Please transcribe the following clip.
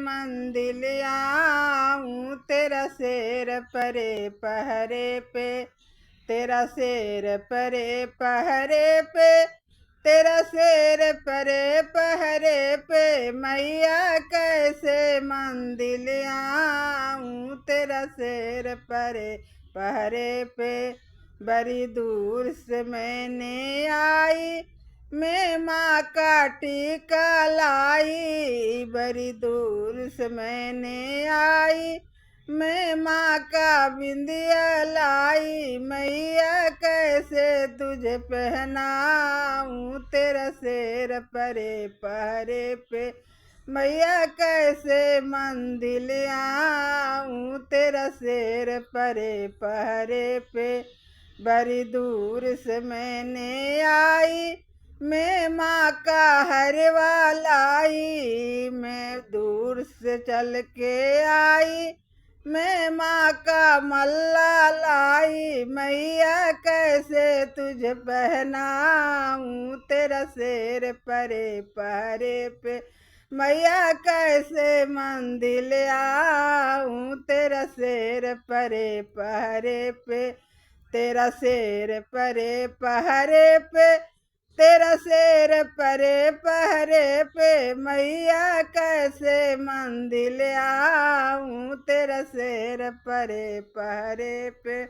मंदिर आऊं, तेरा शेर परे पहरे पे, तेरा शेर परे पहरे पे, तेरा शेर परे पहरे पे। मैया कैसे मंदिर आऊं, तेरा शेर परे पहरे पे। बड़ी दूर से मैंने आई, मैं माँ का टीका लाई। बड़ी दूर से मैंने आई, मैं माँ का बिंदिया लाई। मैया कैसे तुझे पहनाऊं, तेरा शेर परे पहरे पे। मैया कैसे मंदिर आऊं, तेरा शेर परे पहरे पे। बड़ी दूर से मैंने आई, मैं माँ का हरवा लाई। मैं दूर से चल के आई, मैं माँ का मल्ला लाई। मैया कैसे तुझे पहनाऊं, तेरा शेर परे पहरे पे। मैया कैसे मंदिर आऊं, तेरा शेर परे पहरे पे। तेरा शेर परे पहरे पे, तेरा शेर परे पहरे पे। मैया कैसे मंदिर आऊं, तेरा शेर परे पहरे पे।